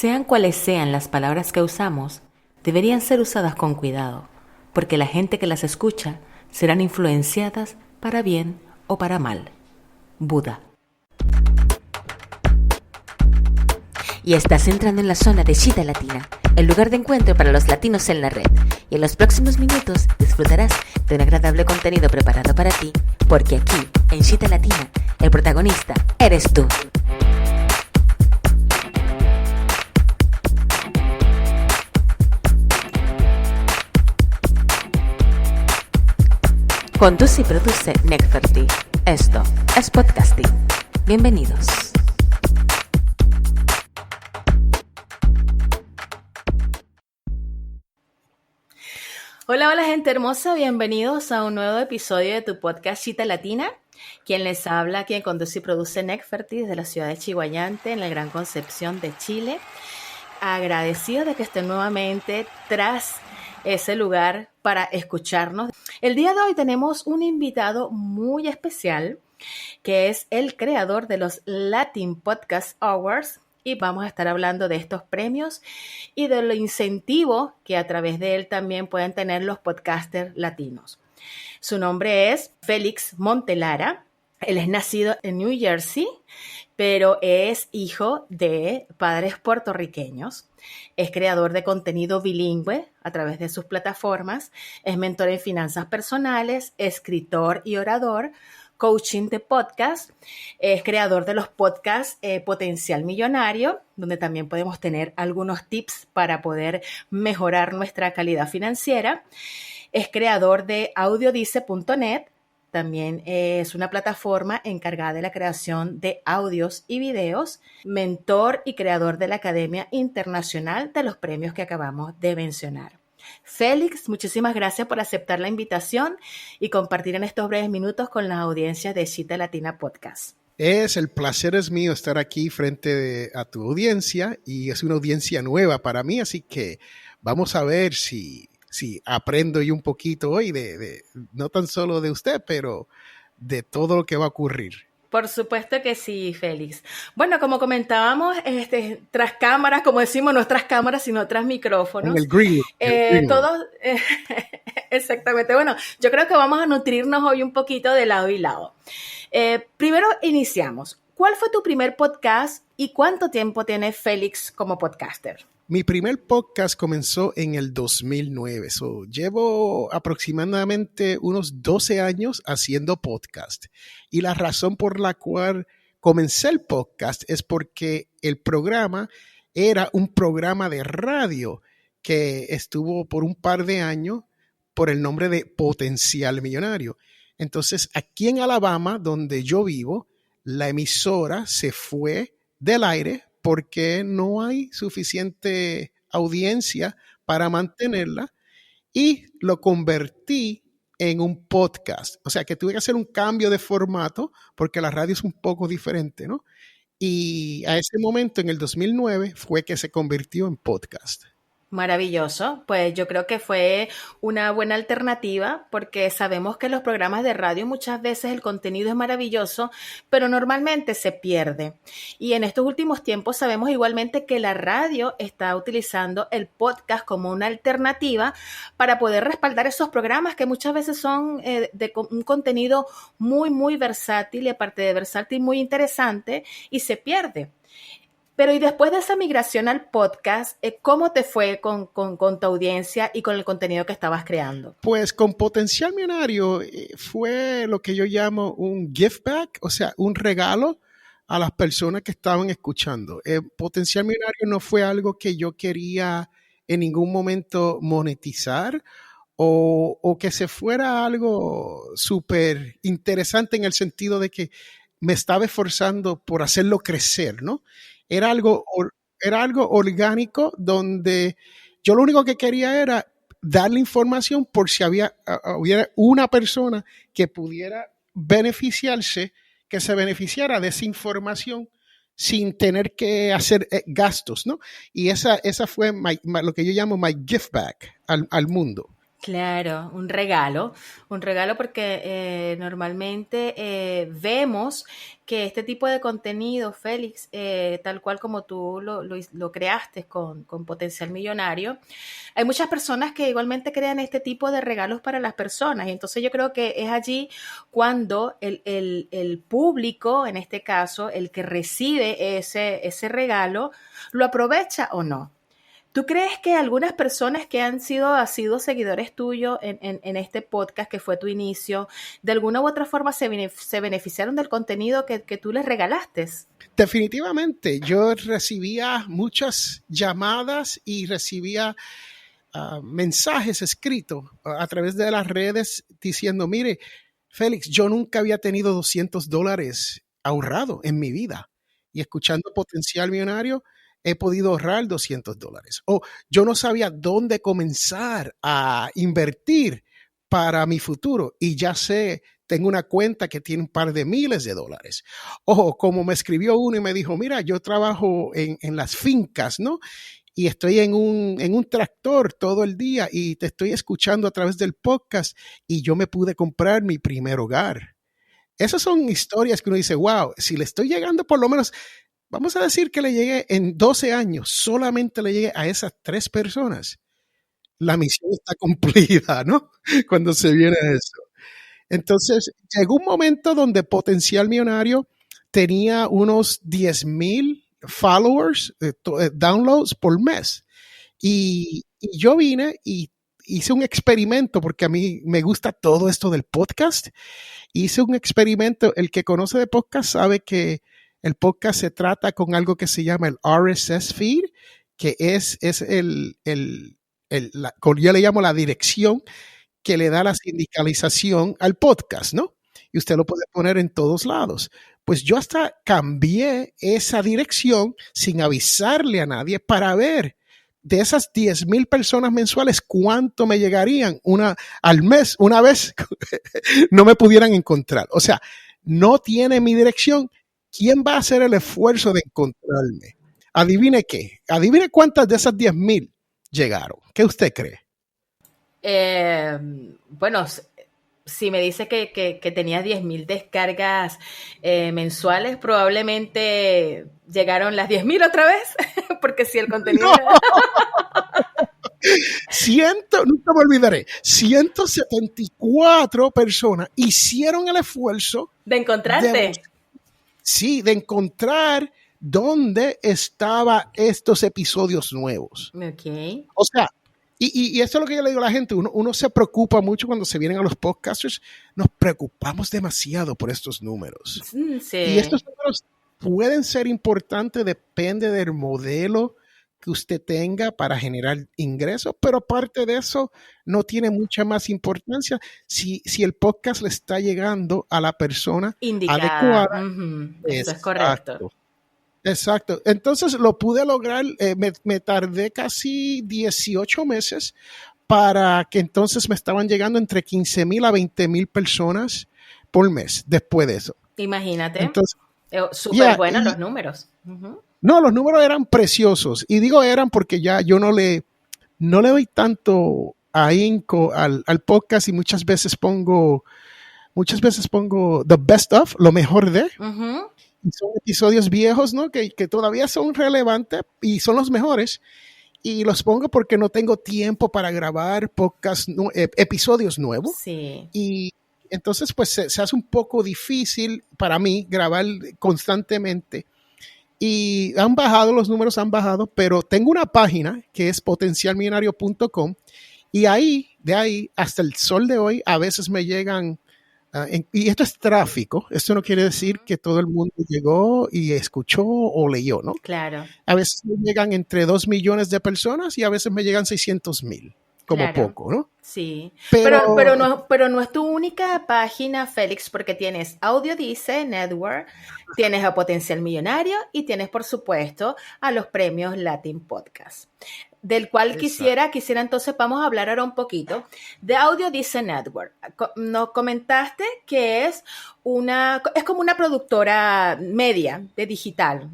Sean cuales sean las palabras que usamos, deberían ser usadas con cuidado, porque la gente que las escucha serán influenciadas para bien o para mal. Buda. Y estás entrando en la zona de Chita Latina, el lugar de encuentro para los latinos en la red. Y en los próximos minutos disfrutarás de un agradable contenido preparado para ti, porque aquí, en Chita Latina, el protagonista eres tú. Conduce y produce Neferti. Esto es podcasting. Bienvenidos. Hola gente hermosa, bienvenidos a un nuevo episodio de tu podcast Chita Latina. Quien les habla, quien conduce y produce Neferti desde la ciudad de Chiguayante, en la Gran Concepción de Chile. Agradecido de que estén nuevamente tras ese lugar para escucharnos. El día de hoy tenemos un invitado muy especial, que es el creador de los Latin Podcast Awards, y vamos a estar hablando de estos premios y de lo incentivo que a través de él también pueden tener los podcasters latinos. Su nombre es Félix Montelara. Él es nacido en New Jersey, pero es hijo de padres puertorriqueños. Es creador de contenido bilingüe a través de sus plataformas. Es mentor en finanzas personales, escritor y orador, coaching de podcast. Es creador de los podcasts Potencial Millonario, donde también podemos tener algunos tips para poder mejorar nuestra calidad financiera. Es creador de audiodice.net. También es una plataforma encargada de la creación de audios y videos, mentor y creador de la Academia Internacional de los premios que acabamos de mencionar. Félix, muchísimas gracias por aceptar la invitación y compartir en estos breves minutos con las audiencias de Chita Latina Podcast. El placer es mío estar aquí frente a tu audiencia, y es una audiencia nueva para mí, así que vamos a ver si aprendo yo un poquito hoy de no tan solo de usted, pero de todo lo que va a ocurrir. Por supuesto que sí, Félix. Bueno, como comentábamos, tras cámaras, como decimos, no tras cámaras, sino tras micrófonos. En el green. Todos, exactamente. Bueno, yo creo que vamos a nutrirnos hoy un poquito de lado y lado. Primero iniciamos. ¿Cuál fue tu primer podcast y cuánto tiempo tiene Félix como podcaster? Mi primer podcast comenzó en el 2009. Llevo aproximadamente unos 12 años haciendo podcast. Y la razón por la cual comencé el podcast es porque el programa era un programa de radio que estuvo por un par de años por el nombre de Potencial Millonario. Entonces, aquí en Alabama, donde yo vivo, la emisora se fue del aire porque no hay suficiente audiencia para mantenerla, y lo convertí en un podcast. O sea que tuve que hacer un cambio de formato porque la radio es un poco diferente, ¿no? Y a ese momento, en el 2009, fue que se convirtió en podcast. Maravilloso, pues yo creo que fue una buena alternativa, porque sabemos que los programas de radio muchas veces el contenido es maravilloso, pero normalmente se pierde. Y en estos últimos tiempos sabemos igualmente que la radio está utilizando el podcast como una alternativa para poder respaldar esos programas que muchas veces son de un contenido muy, muy versátil, y aparte de versátil, muy interesante, y se pierde. Pero y después de esa migración al podcast, ¿cómo te fue con tu audiencia y con el contenido que estabas creando? Pues con Potencial Millonario fue lo que yo llamo un give back, o sea, un regalo a las personas que estaban escuchando. Potencial Millonario no fue algo que yo quería en ningún momento monetizar o que se fuera algo súper interesante en el sentido de que me estaba esforzando por hacerlo crecer, ¿no? Era algo orgánico donde yo lo único que quería era darle información por si hubiera una persona que pudiera beneficiarse, que se beneficiara de esa información sin tener que hacer gastos, ¿no? Y esa fue lo que yo llamo my gift back al mundo. Claro, un regalo porque normalmente vemos que este tipo de contenido, Félix, tal cual como tú lo creaste con Potencial Millonario, hay muchas personas que igualmente crean este tipo de regalos para las personas y entonces yo creo que es allí cuando el público, en este caso, el que recibe ese regalo, lo aprovecha o no. ¿Tú crees que algunas personas que han sido seguidores tuyos en este podcast que fue tu inicio, de alguna u otra forma se beneficiaron del contenido que tú les regalaste? Definitivamente, yo recibía muchas llamadas y recibía mensajes escritos a través de las redes diciendo, mire, Félix, yo nunca había tenido $200 ahorrado en mi vida y escuchando Potencial Millonario he podido ahorrar $200. O yo no sabía dónde comenzar a invertir para mi futuro y ya sé, tengo una cuenta que tiene un par de miles de dólares. O como me escribió uno y me dijo, mira, yo trabajo en las fincas, ¿no? Y estoy en un tractor todo el día y te estoy escuchando a través del podcast y yo me pude comprar mi primer hogar. Esas son historias que uno dice, wow, si le estoy llegando por lo menos, vamos a decir que le llegué en 12 años, solamente le llegué a esas 3 personas. La misión está cumplida, ¿no? Cuando se viene a eso. Entonces, llegó un momento donde Potencial Millonario tenía unos 10,000 followers, downloads por mes. Y yo vine y hice un experimento, porque a mí me gusta todo esto del podcast. Hice un experimento, el que conoce de podcast sabe que el podcast se trata con algo que se llama el RSS feed, que es yo le llamo la dirección que le da la sindicalización al podcast, ¿no? Y usted lo puede poner en todos lados. Pues yo hasta cambié esa dirección sin avisarle a nadie para ver de esas 10,000 personas mensuales cuánto me llegarían al mes, una vez no me pudieran encontrar. O sea, no tiene mi dirección. ¿Quién va a hacer el esfuerzo de encontrarme? Adivine qué. Adivine cuántas de esas 10,000 llegaron. ¿Qué usted cree? Bueno, si me dice que tenía 10,000 descargas mensuales, probablemente llegaron las 10,000 otra vez, porque si el contenido... No. Nunca me olvidaré, 174 personas hicieron el esfuerzo de encontrarte. De encontrar dónde estaban estos episodios nuevos. Okay. O sea, y esto es lo que yo le digo a la gente, uno se preocupa mucho cuando se vienen a los podcasters, nos preocupamos demasiado por estos números. Sí. Y estos números pueden ser importantes, depende del modelo que usted tenga para generar ingresos, pero aparte de eso, no tiene mucha más importancia si el podcast le está llegando a la persona indicada. Adecuada. Eso es correcto. Exacto. Entonces lo pude lograr, me tardé casi 18 meses para que entonces me estaban llegando entre 15,000 a 20,000 personas por mes después de eso. Imagínate. Entonces, súper buenos los números. No, los números eran preciosos. Y digo eran porque ya yo no le doy tanto ahínco al podcast y muchas veces pongo the best of, lo mejor de. Y son episodios viejos, ¿no? Que todavía son relevantes y son los mejores. Y los pongo porque no tengo tiempo para grabar episodios nuevos. Sí. Y entonces, pues, se hace un poco difícil para mí grabar constantemente. Y los números han bajado, pero tengo una página que es potencialmillonario.com y de ahí, hasta el sol de hoy, a veces me llegan, y esto es tráfico, esto no quiere decir que todo el mundo llegó y escuchó o leyó, ¿no? Claro. A veces me llegan entre 2 millones de personas y a veces me llegan 600,000, como poco, ¿no? Sí, pero no es tu única página, Félix, porque tienes Audiodice Network, tienes a Potencial Millonario y tienes, por supuesto, a los premios Latin Podcast, del cual quisiera entonces, vamos a hablar ahora un poquito de Audiodice Network. Nos comentaste que es como una productora media digital.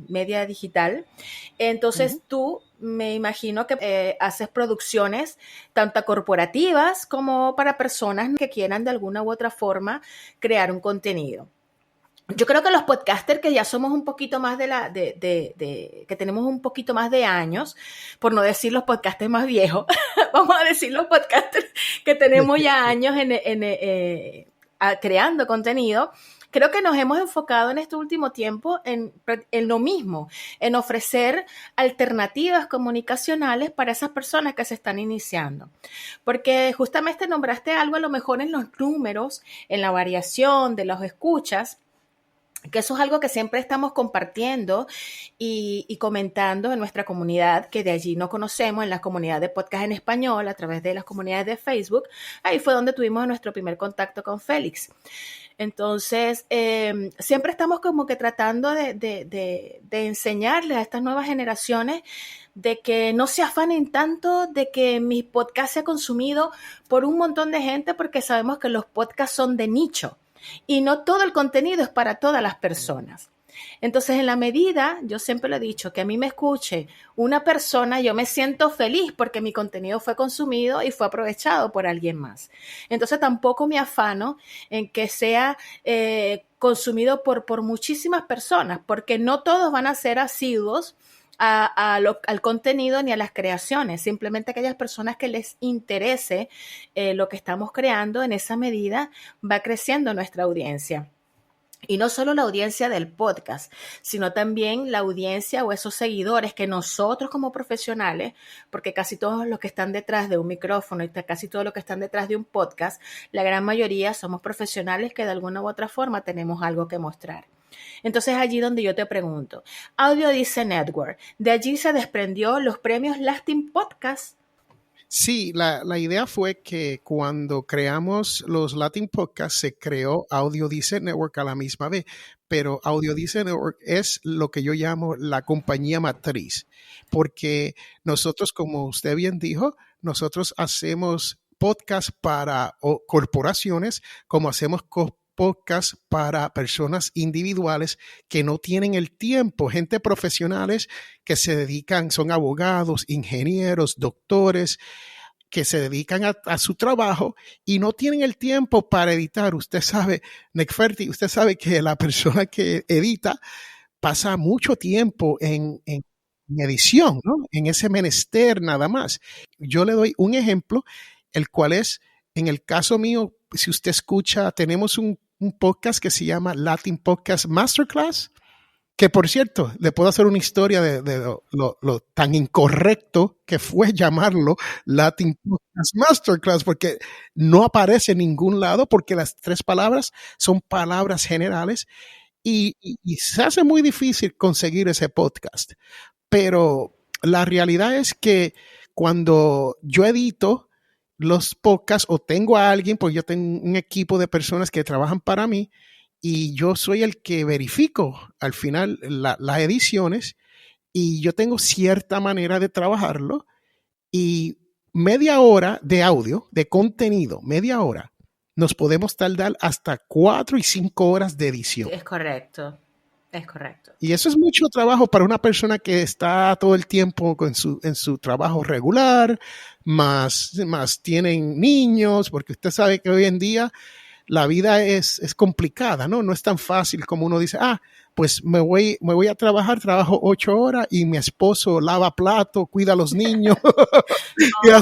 Entonces tú me imagino que haces producciones tanto corporativas informativas como para personas que quieran de alguna u otra forma crear un contenido. Yo creo que los podcasters que ya somos un poquito más que tenemos un poquito más de años, por no decir los podcasters más viejos, vamos a decir los podcasters que tenemos ya años creando contenido, creo que nos hemos enfocado en este último tiempo en lo mismo, en ofrecer alternativas comunicacionales para esas personas que se están iniciando. Porque justamente nombraste algo a lo mejor en los números, en la variación de los escuchas, que eso es algo que siempre estamos compartiendo y comentando en nuestra comunidad, que de allí no conocemos, en la comunidad de podcast en español, a través de las comunidades de Facebook. Ahí fue donde tuvimos nuestro primer contacto con Félix. Entonces, siempre estamos como que tratando de enseñarles a estas nuevas generaciones de que no se afanen tanto de que mi podcast sea consumido por un montón de gente, porque sabemos que los podcasts son de nicho. Y no todo el contenido es para todas las personas. Entonces, en la medida, yo siempre lo he dicho, que a mí me escuche una persona, yo me siento feliz porque mi contenido fue consumido y fue aprovechado por alguien más. Entonces, tampoco me afano en que sea consumido por muchísimas personas, porque no todos van a ser asiduos al contenido ni a las creaciones, simplemente aquellas personas que les interese lo que estamos creando. En esa medida va creciendo nuestra audiencia. Y no solo la audiencia del podcast, sino también la audiencia o esos seguidores que nosotros como profesionales, porque casi todos los que están detrás de un micrófono y casi todos los que están detrás de un podcast, la gran mayoría somos profesionales que de alguna u otra forma tenemos algo que mostrar. Entonces allí donde yo te pregunto, Audiodice Network, de allí se desprendió los premios Latin Podcast. Sí, la idea fue que cuando creamos los Latin Podcasts se creó Audiodice Network a la misma vez, pero Audiodice Network es lo que yo llamo la compañía matriz, porque nosotros, como usted bien dijo, nosotros hacemos podcasts para corporaciones, como hacemos podcast para personas individuales que no tienen el tiempo, gente profesionales que se dedican, son abogados, ingenieros, doctores, que se dedican a su trabajo y no tienen el tiempo para editar. Usted sabe, Necferti, usted sabe que la persona que edita pasa mucho tiempo en edición, ¿no? En ese menester nada más. Yo le doy un ejemplo, el cual es, en el caso mío, si usted escucha, tenemos un podcast que se llama Latin Podcast Masterclass, que por cierto, le puedo hacer una historia de lo tan incorrecto que fue llamarlo Latin Podcast Masterclass, porque no aparece en ningún lado, porque las tres palabras son palabras generales y se hace muy difícil conseguir ese podcast. Pero la realidad es que cuando yo edito los podcasts o tengo a alguien, pues yo tengo un equipo de personas que trabajan para mí y yo soy el que verifico al final las ediciones y yo tengo cierta manera de trabajarlo y media hora de audio, de contenido, media hora, nos podemos tardar hasta 4 y 5 horas de edición. Es correcto. Es correcto. Y eso es mucho trabajo para una persona que está todo el tiempo en su trabajo regular, más tienen niños, porque usted sabe que hoy en día la vida es complicada, ¿no? No es tan fácil como uno dice, pues me voy a trabajar, trabajo 8 horas y mi esposo lava plato, cuida a los niños. No, no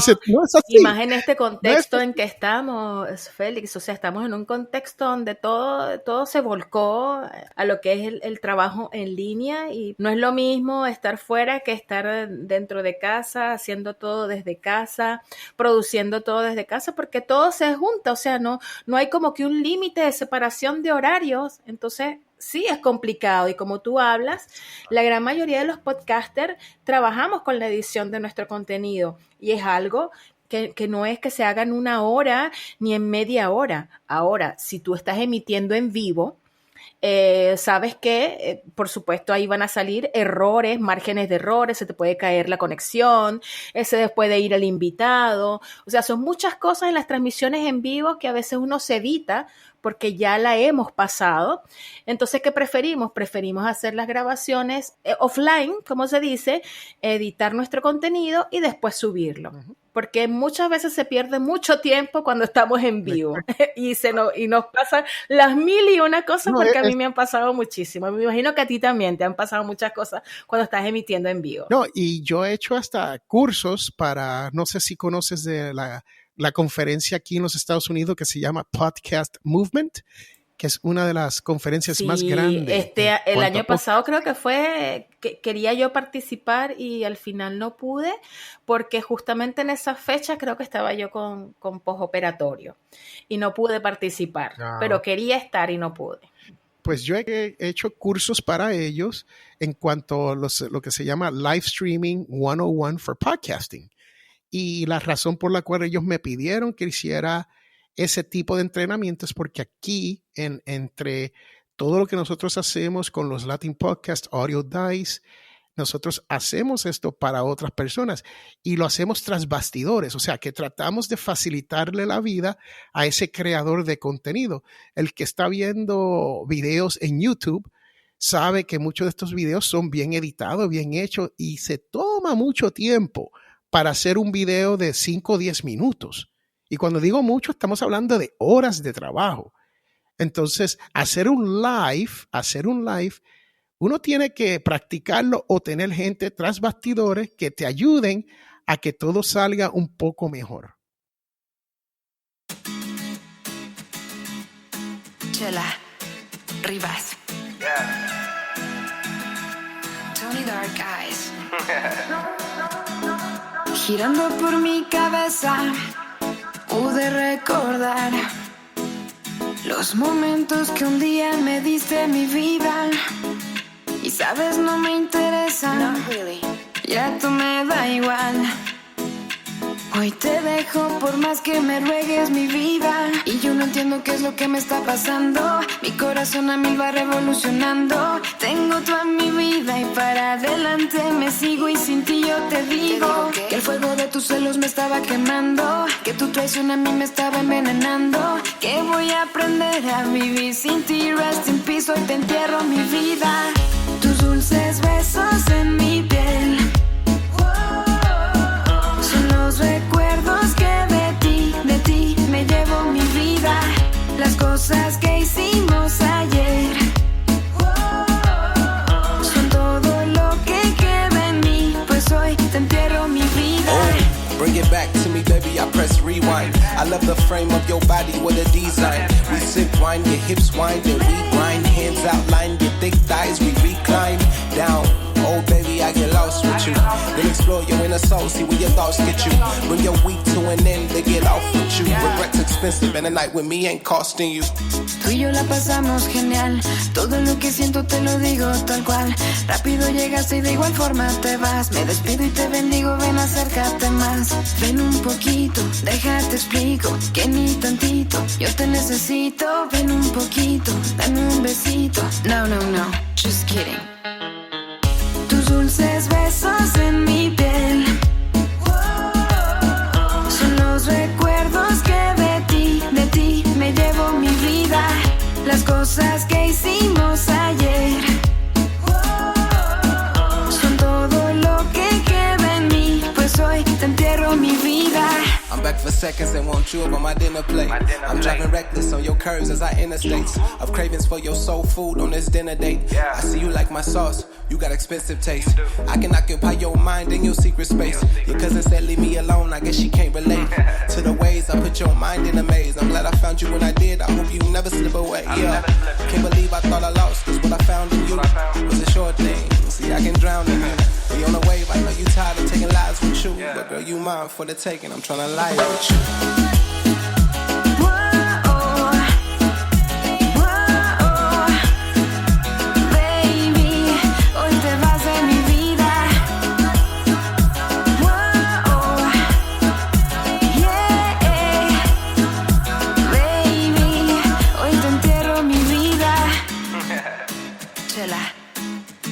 es así. Y más en este contexto en que estamos, Félix, o sea, estamos en un contexto donde todo se volcó a lo que es el trabajo en línea y no es lo mismo estar fuera que estar dentro de casa, haciendo todo desde casa, produciendo todo desde casa, porque todo se junta, o sea, no hay como que un límite de separación de horarios, entonces sí es complicado y como tú hablas, la gran mayoría de los podcasters trabajamos con la edición de nuestro contenido y es algo que no es que se haga en 1 hora ni en media hora. Ahora, si tú estás emitiendo en vivo, sabes que, por supuesto, ahí van a salir errores, márgenes de errores, se te puede caer la conexión, se les puede ir el invitado, o sea, son muchas cosas en las transmisiones en vivo que a veces uno se evita porque ya la hemos pasado. Entonces, ¿qué preferimos? Preferimos hacer las grabaciones offline, como se dice, editar nuestro contenido y después subirlo. porque muchas veces se pierde mucho tiempo cuando estamos en vivo y nos pasan las mil y una cosas, No, porque a mí me han pasado muchísimo. Me imagino que a ti también te han pasado muchas cosas cuando estás emitiendo en vivo. No, y yo he hecho hasta cursos para, no sé si conoces de la conferencia aquí en los Estados Unidos que se llama Podcast Movement, que es una de las conferencias más grandes. El año pasado creo que fue, que quería yo participar y al final no pude, porque justamente en esa fecha creo que estaba yo con postoperatorio y no pude participar, pero quería estar y no pude. Pues yo he hecho cursos para ellos en cuanto a lo que se llama Live Streaming 101 for Podcasting. Y la razón por la cual ellos me pidieron que hiciera ese tipo de entrenamientos, porque aquí, entre todo lo que nosotros hacemos con los Latin Podcast, Audio Dice, nosotros hacemos esto para otras personas y lo hacemos tras bastidores, o sea que tratamos de facilitarle la vida a ese creador de contenido. El que está viendo videos en YouTube sabe que muchos de estos videos son bien editados, bien hechos y se toma mucho tiempo para hacer un video de 5 o 10 minutos. Y cuando digo mucho, estamos hablando de horas de trabajo. Entonces, hacer un live, uno tiene que practicarlo o tener gente tras bastidores que te ayuden a que todo salga un poco mejor. Chela Rivas. Tony Dark Eyes. Girando por mi cabeza, pude recordar los momentos que un día me diste mi vida. Y sabes, no me interesa, no, really. Ya tú me da igual. Hoy te dejo por más que me ruegues mi vida. Y yo no entiendo qué es lo que me está pasando. Mi corazón a mil va revolucionando. Tengo toda mi vida y para adelante me sigo. Y sin ti yo te digo que el fuego de tus celos me estaba quemando, que tu traición a mí me estaba envenenando, que voy a aprender a vivir sin ti. Rest in peace, hoy te entierro mi vida. Tus dulces besos en mi piel son los recuerdos que de ti me llevo mi vida. Las cosas que hicimos ayer son todo lo que queda en mí, pues hoy te entierro mi vida. Bring it back to me, baby, I press rewind. I love the frame of your body with a design. We sip wine, your hips wind, and we grind. Hands outline, your thick thighs, we recline. Down, oh baby, I get lost with you. Then explore your inner soul, see where your thoughts get you. Bring your week to an end, they get off with you. Regret's expensive, and a night with me ain't costing you. Tú y yo la pasamos genial. Todo lo que siento te lo digo tal cual. Rápido llegaste y de igual forma te vas. Me despido y te bendigo, ven acércate más. Ven un poquito, déjate explico que ni tantito yo te necesito. Ven un poquito, dame un besito. No, no, no, just kidding. Tus dulces besos en mi piel son los recuerdos que de ti me llevo mi vida. Las cosas que hicimos ayer son todo lo que queda en mí, pues hoy te entierro mi vida. I'm back for seconds and won't you up on my dinner plate. I'm driving reckless on your curves as I interstates. Of cravings for your soul food on this dinner date. I see you like my sauce, you got expensive taste. I can occupy your mind in your secret space. Your cousin said leave me alone, I guess she can't relate to the ways I put your mind in a maze. I'm glad I found you when I did, I hope you never slip away. Yeah, can't believe I thought I lost, cause what I found in you was a short thing. See, I can drown in you. We on the wave, I know you tired of taking lives with you. But girl, you mine for the taking, I'm tryna lie with you.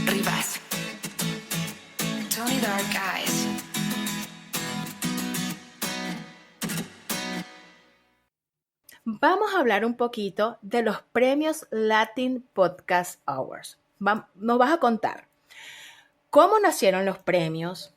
Rivas, Tony Dark Eyes. Vamos a hablar un poquito de los premios Latin Podcast Awards. Nos vas a contar cómo nacieron los premios,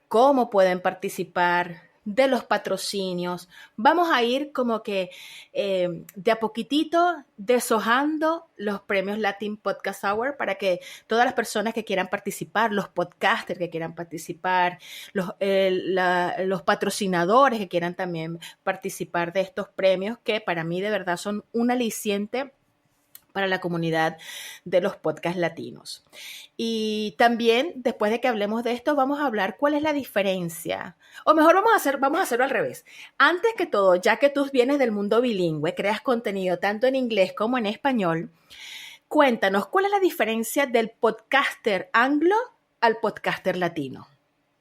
cómo pueden participar, de los patrocinios. Vamos a ir como que de a poquitito deshojando los premios Latin Podcast Award para que todas las personas que quieran participar, los podcasters que quieran participar, los patrocinadores que quieran también participar de estos premios, que para mí de verdad son un aliciente para la comunidad de los podcasts latinos. Y también, después de que hablemos de esto, vamos a hablar cuál es la diferencia. O mejor vamos a hacerlo al revés. Antes que todo, ya que tú vienes del mundo bilingüe, creas contenido tanto en inglés como en español, cuéntanos, ¿cuál es la diferencia del podcaster anglo al podcaster latino?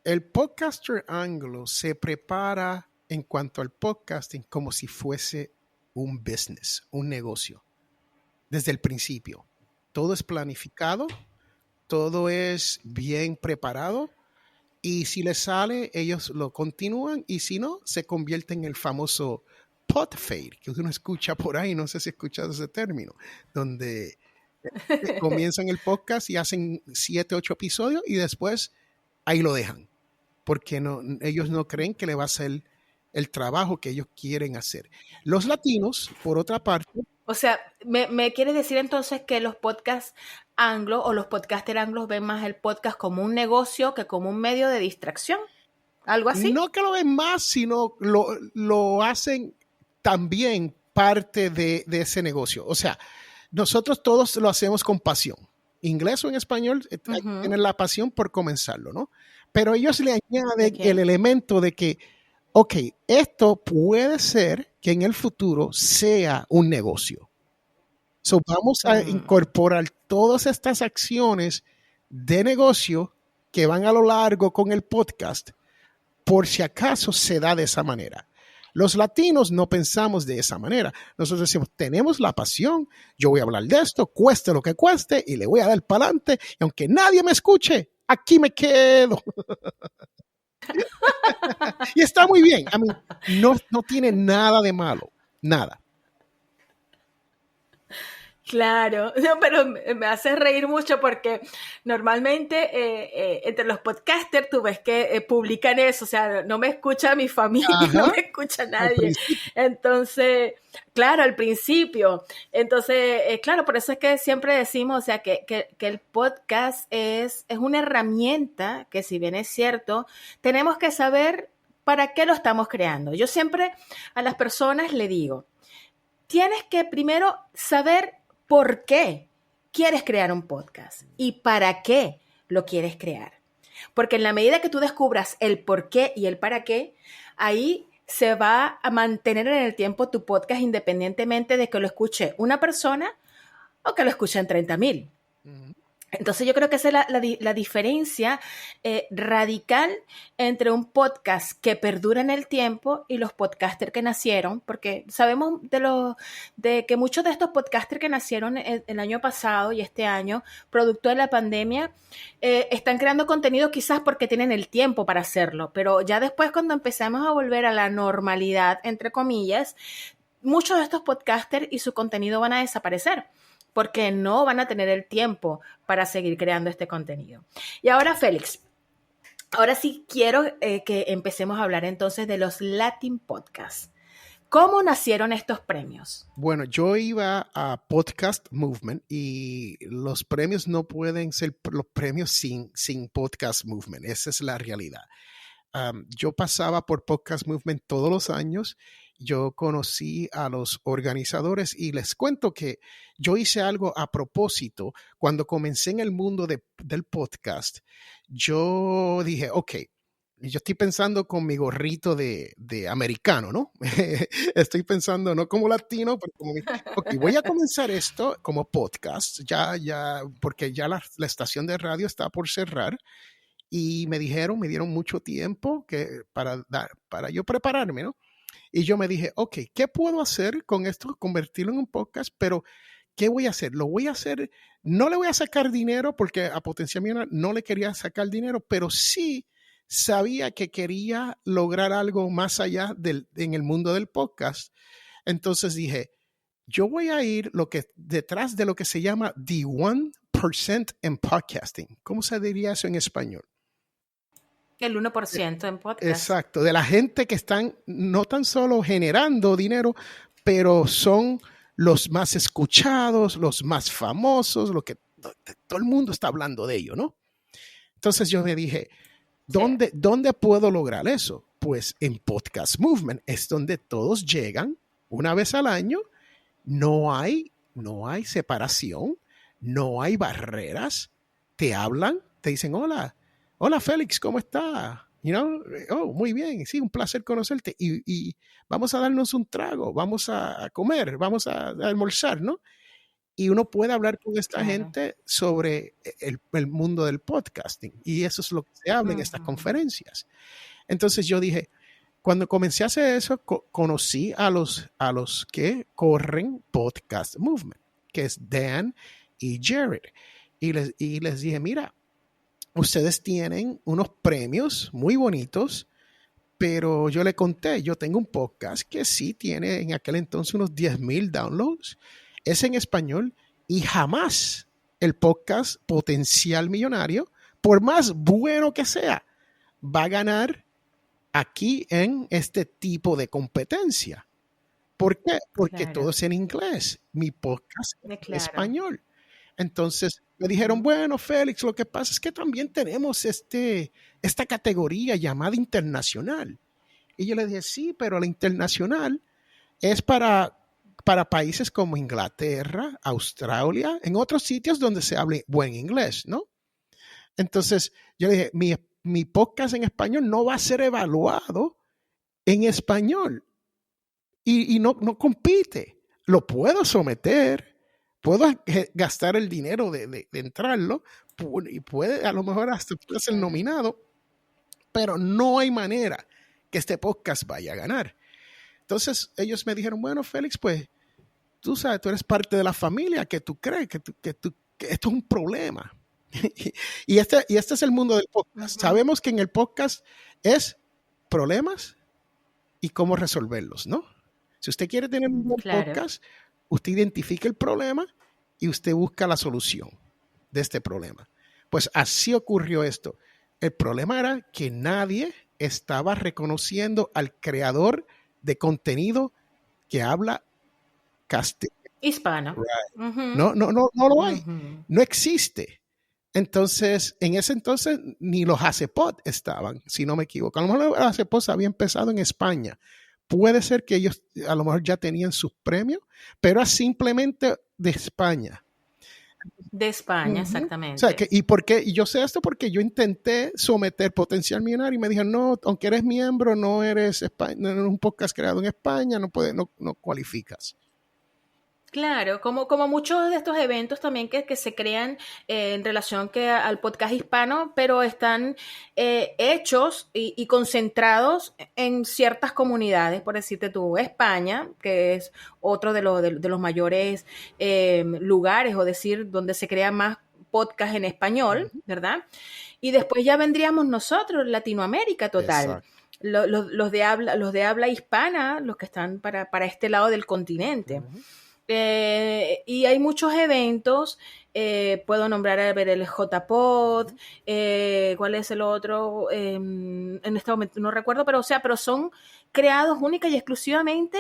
El podcaster anglo se prepara en cuanto al podcasting como si fuese un business, un negocio. Desde el principio. Todo es planificado, todo es bien preparado y si les sale, ellos lo continúan y si no, se convierte en el famoso pod fade que uno escucha por ahí, no sé si escuchas ese término, donde comienzan el podcast y hacen 7, 8 episodios y después ahí lo dejan, porque ellos no creen que le va a hacer el trabajo que ellos quieren hacer. Los latinos, por otra parte, o sea, ¿me quieres decir entonces que los podcasts anglos o los podcasters anglos ven más el podcast como un negocio que como un medio de distracción? ¿Algo así? No que lo ven más, sino lo hacen también parte de ese negocio. O sea, nosotros todos lo hacemos con pasión. Inglés o en español, tienen la pasión por comenzarlo, ¿no? Pero ellos le añaden el elemento de que, ok, esto puede ser que en el futuro sea un negocio. So, vamos a incorporar todas estas acciones de negocio que van a lo largo con el podcast, por si acaso se da de esa manera. Los latinos no pensamos de esa manera. Nosotros decimos, tenemos la pasión, yo voy a hablar de esto, cueste lo que cueste, y le voy a dar para adelante, y aunque nadie me escuche, aquí me quedo. Y está muy bien. I mean, no tiene nada de malo. Nada. Claro, no, pero me hace reír mucho porque normalmente entre los podcasters tú ves que publican eso, o sea, no me escucha mi familia, no me escucha nadie. Entonces, claro, al principio. Entonces, claro, por eso es que siempre decimos, o sea, que el podcast es una herramienta que, si bien es cierto, tenemos que saber para qué lo estamos creando. Yo siempre a las personas le digo, tienes que primero saber por qué quieres crear un podcast y para qué lo quieres crear. Porque en la medida que tú descubras el por qué y el para qué, ahí se va a mantener en el tiempo tu podcast independientemente de que lo escuche una persona o que lo escuchen 30,000. Entonces yo creo que esa es la diferencia radical entre un podcast que perdura en el tiempo y los podcasters que nacieron, porque sabemos de que muchos de estos podcasters que nacieron el año pasado y este año, producto de la pandemia, están creando contenido quizás porque tienen el tiempo para hacerlo, pero ya después, cuando empezamos a volver a la normalidad, entre comillas, muchos de estos podcasters y su contenido van a desaparecer, porque no van a tener el tiempo para seguir creando este contenido. Y ahora, Félix, ahora sí quiero que empecemos a hablar entonces de los Latin Podcasts. ¿Cómo nacieron estos premios? Bueno, yo iba a Podcast Movement y los premios no pueden ser los premios sin Podcast Movement. Esa es la realidad. Yo pasaba por Podcast Movement todos los años. Yo conocí a los organizadores y les cuento que yo hice algo a propósito. Cuando comencé en el mundo del podcast, yo dije, ok, yo estoy pensando con mi gorrito de americano, ¿no? Estoy pensando no como latino, pero como ok, voy a comenzar esto como podcast, porque ya la estación de radio está por cerrar. Y me dieron mucho tiempo para yo prepararme, ¿no? Y yo me dije, ok, ¿qué puedo hacer con esto? Convertirlo en un podcast, pero ¿qué voy a hacer? Lo voy a hacer, no le voy a sacar dinero porque a Potencia Millona no le quería sacar dinero, pero sí sabía que quería lograr algo más allá en el mundo del podcast. Entonces dije, yo voy a ir detrás de lo que se llama The 1% in Podcasting. ¿Cómo se diría eso en español? El 1% en podcast. Exacto, de la gente que están no tan solo generando dinero, pero son los más escuchados, los más famosos, lo que todo el mundo está hablando de ello, ¿no? Entonces yo me dije, ¿dónde puedo lograr eso? Pues en Podcast Movement es donde todos llegan una vez al año, no hay separación, no hay barreras, te hablan, te dicen, hola Félix, ¿cómo está? You know, oh, muy bien, sí, un placer conocerte y vamos a darnos un trago, vamos a comer, vamos a almorzar, ¿no? Y uno puede hablar con esta gente sobre el mundo del podcasting y eso es lo que se habla en estas conferencias. Entonces yo dije, cuando comencé a hacer eso, conocí a los que corren Podcast Movement, que es Dan y Jared. Y les dije, mira, ustedes tienen unos premios muy bonitos, pero yo le conté, yo tengo un podcast que sí tiene en aquel entonces unos 10,000 downloads. Es en español y jamás el podcast Potencial Millonario, por más bueno que sea, va a ganar aquí en este tipo de competencia. ¿Por qué? Porque todo es en inglés. Mi podcast es en español. Entonces me dijeron, bueno, Félix, lo que pasa es que también tenemos esta categoría llamada internacional. Y yo le dije, sí, pero la internacional es para países como Inglaterra, Australia, en otros sitios donde se hable buen inglés, ¿no? Entonces yo le dije, mi podcast en español no va a ser evaluado en español y no compite. Lo puedo someter, puedo gastar el dinero de entrarlo y puede a lo mejor hasta puede ser nominado, pero no hay manera que este podcast vaya a ganar. Entonces ellos me dijeron, bueno, Félix, pues tú sabes, tú eres parte de la familia, que tú crees que esto es un problema. y este es el mundo del podcast. Sabemos que en el podcast es problemas y cómo resolverlos, ¿no? Si usted quiere tener un buen podcast, usted identifica el problema y usted busca la solución de este problema. Pues así ocurrió esto. El problema era que nadie estaba reconociendo al creador de contenido que habla castellano. Hispano. Right. No lo hay. No existe. Entonces, en ese entonces, ni los ACPOD estaban, si no me equivoco. A lo mejor los ACPOD habían empezado en España. Puede ser que ellos a lo mejor ya tenían sus premios, pero es simplemente de España. De España, exactamente. O sea, ¿y por qué? Y yo sé esto porque yo intenté someter Potencial Millonario y me dijeron, no, aunque eres miembro, no eres un podcast creado en España, no cualificas. Claro, como muchos de estos eventos también que se crean en relación al podcast hispano, pero están hechos y concentrados en ciertas comunidades, por decirte tú, España, que es otro de los mayores lugares, o decir, donde se crean más podcasts en español, ¿verdad? Y después ya vendríamos nosotros, Latinoamérica total. Los de habla hispana, los que están para este lado del continente. Y hay muchos eventos, puedo nombrar el JPod, ¿cuál es el otro? En este momento no recuerdo, pero son creados única y exclusivamente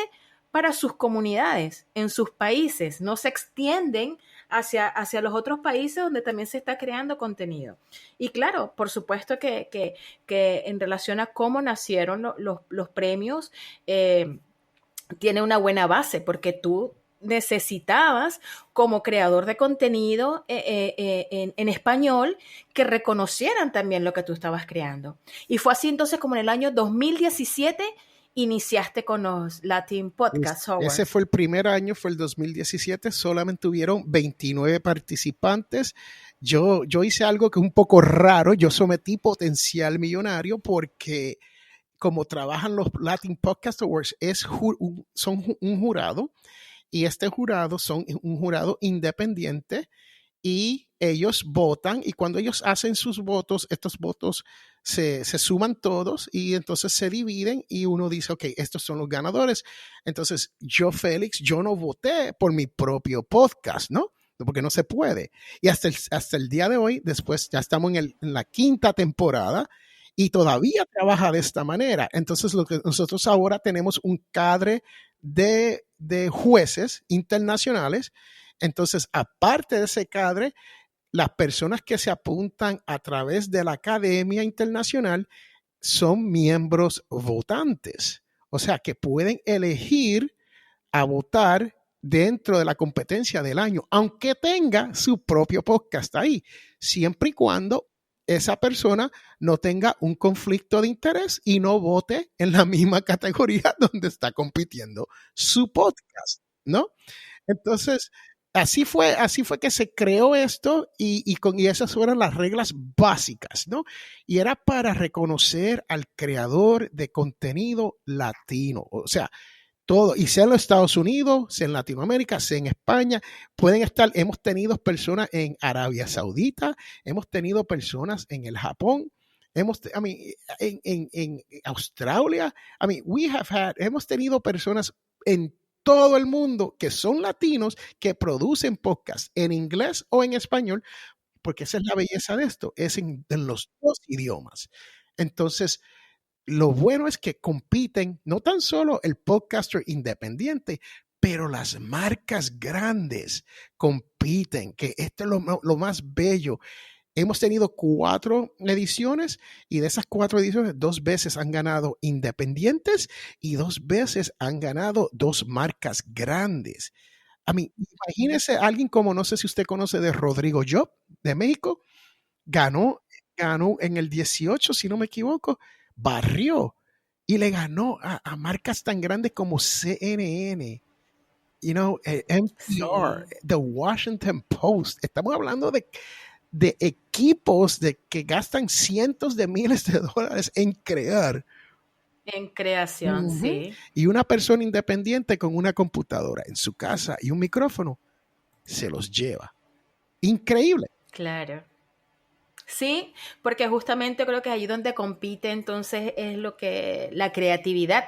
para sus comunidades, en sus países, no se extienden hacia los otros países donde también se está creando contenido. Y claro, por supuesto que en relación a cómo nacieron los premios, tiene una buena base, porque tú necesitabas, como creador de contenido en español, que reconocieran también lo que tú estabas creando. Y fue así entonces como en el año 2017 iniciaste con los Latin Podcast Awards. Ese fue el primer año, fue el 2017, solamente tuvieron 29 participantes. Yo hice algo que es un poco raro, yo sometí Potencial Millonario porque como trabajan los Latin Podcast Awards, son un jurado. Y este jurado son un jurado independiente y ellos votan, y cuando ellos hacen sus votos, estos votos se suman todos y entonces se dividen y uno dice, ok, estos son los ganadores. Entonces yo, Félix, yo no voté por mi propio podcast, ¿no? Porque no se puede. Y hasta el día de hoy, después ya estamos en la 5ª temporada y todavía trabaja de esta manera. Entonces, lo que nosotros ahora tenemos un cadre de jueces internacionales. Entonces, aparte de ese cadre, las personas que se apuntan a través de la Academia Internacional son miembros votantes. O sea, que pueden elegir a votar dentro de la competencia del año, aunque tenga su propio podcast ahí, siempre y cuando esa persona no tenga un conflicto de interés y no vote en la misma categoría donde está compitiendo su podcast, ¿no? Entonces, así fue que se creó esto y esas fueron las reglas básicas, ¿no? Y era para reconocer al creador de contenido latino, o sea, todo, y sea en los Estados Unidos, sea en Latinoamérica, sea en España, pueden estar, hemos tenido personas en Arabia Saudita, hemos tenido personas en el Japón, en Australia, hemos tenido personas en todo el mundo que son latinos que producen podcasts en inglés o en español, porque esa es la belleza de esto, es en los dos idiomas. Entonces, lo bueno es que compiten no tan solo el podcaster independiente, pero las marcas grandes compiten, que esto es lo más bello. Hemos tenido 4 ediciones y de esas 4 ediciones 2 veces han ganado independientes y 2 veces han ganado 2 marcas grandes. Imagínese a alguien como, no sé si usted conoce de Rodrigo Job de México, ganó en el 18, si no me equivoco, barrió y le ganó a marcas tan grandes como CNN, NPR, sí. The Washington Post. Estamos hablando de equipos que gastan cientos de miles de dólares en crear. En creación, sí. Y una persona independiente con una computadora en su casa y un micrófono se los lleva. Increíble. Claro. Sí, porque justamente creo que allí donde compite entonces es lo que la creatividad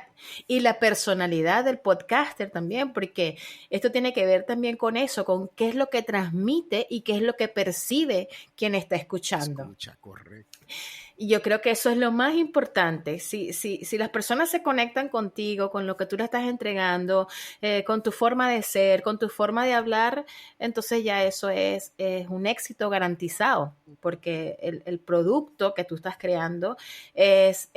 y la personalidad del podcaster también, porque esto tiene que ver también con eso, con qué es lo que transmite y qué es lo que percibe quien está escuchando. Escucha, correcto. Y yo creo que eso es lo más importante. Si las personas se conectan contigo, con lo que tú le estás entregando, con tu forma de ser, con tu forma de hablar, entonces ya eso es un éxito garantizado, porque el producto que tú estás creando es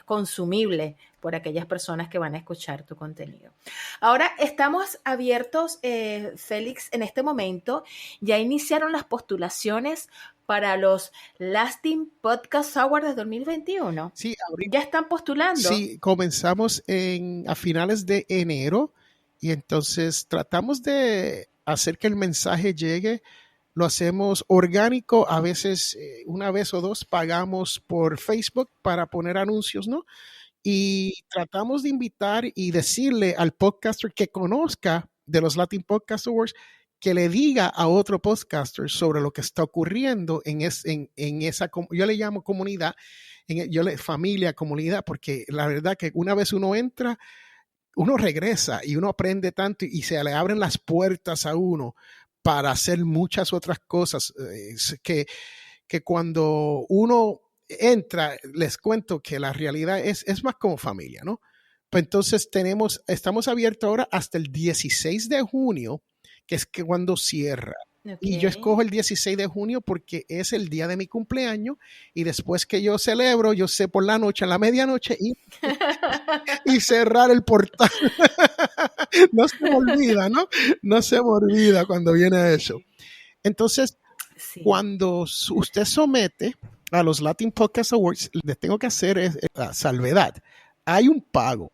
consumible por aquellas personas que van a escuchar tu contenido. Ahora estamos abiertos, Félix, en este momento. Ya iniciaron las postulaciones para los Latin Podcast Awards de 2021. Sí, ¿Ya están postulando? Sí, comenzamos a finales de enero y entonces tratamos de hacer que el mensaje llegue. Lo hacemos orgánico, a veces una vez o dos pagamos por Facebook para poner anuncios, ¿no? Y tratamos de invitar y decirle al podcaster que conozca de los Latin Podcast Awards, que le diga a otro podcaster sobre lo que está ocurriendo en esa, yo le llamo comunidad, familia, comunidad, porque la verdad que una vez uno entra, uno regresa y uno aprende tanto y se le abren las puertas a uno para hacer muchas otras cosas que cuando uno entra, les cuento que la realidad es más como familia, ¿no? Pues entonces estamos abiertos ahora hasta el 16 de junio, que es que cuando cierra. Okay. Y yo escojo el 16 de junio porque es el día de mi cumpleaños y después que yo celebro, yo sé por la noche, a la medianoche y cerrar el portal. No se me olvida, ¿no? No se me olvida cuando viene eso. Entonces, sí. Cuando usted somete a los Latin Podcast Awards, les tengo que hacer salvedad. Hay un pago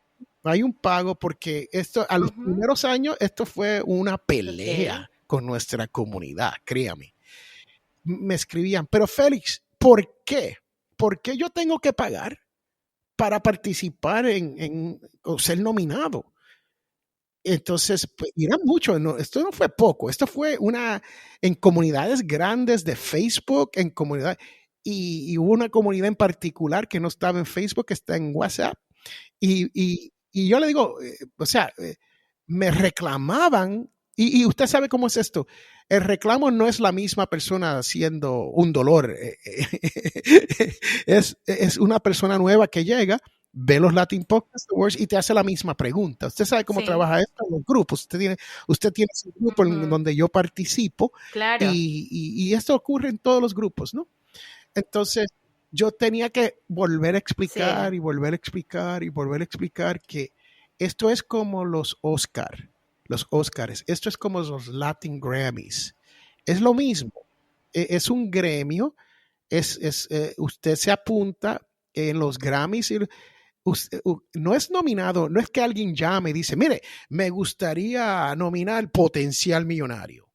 porque esto a los primeros años esto fue una pelea con nuestra comunidad, créame. Me escribían, pero Félix, ¿por qué? ¿Por qué yo tengo que pagar para participar o ser nominado? Entonces, pues, eran muchos, esto no fue poco, esto fue en comunidades grandes de Facebook, en comunidades, y hubo una comunidad en particular que no estaba en Facebook, que está en WhatsApp, y yo le digo, me reclamaban Y usted sabe cómo es esto. El reclamo no es la misma persona haciendo un dolor. Es una persona nueva que llega, ve los Latin Podcast Awards y te hace la misma pregunta. Usted sabe cómo Sí. trabaja esto en los grupos. Usted tiene su grupo en donde yo participo. Claro. Y esto ocurre en todos los grupos, ¿no? Entonces, yo tenía que volver a explicar Sí. y volver a explicar y volver a explicar que esto es como los Oscars. Esto es como los Latin Grammys. Es lo mismo. Es un gremio. Usted se apunta en los Grammys y no es nominado. No es que alguien llame y dice, mire, me gustaría nominar Potencial Millonario.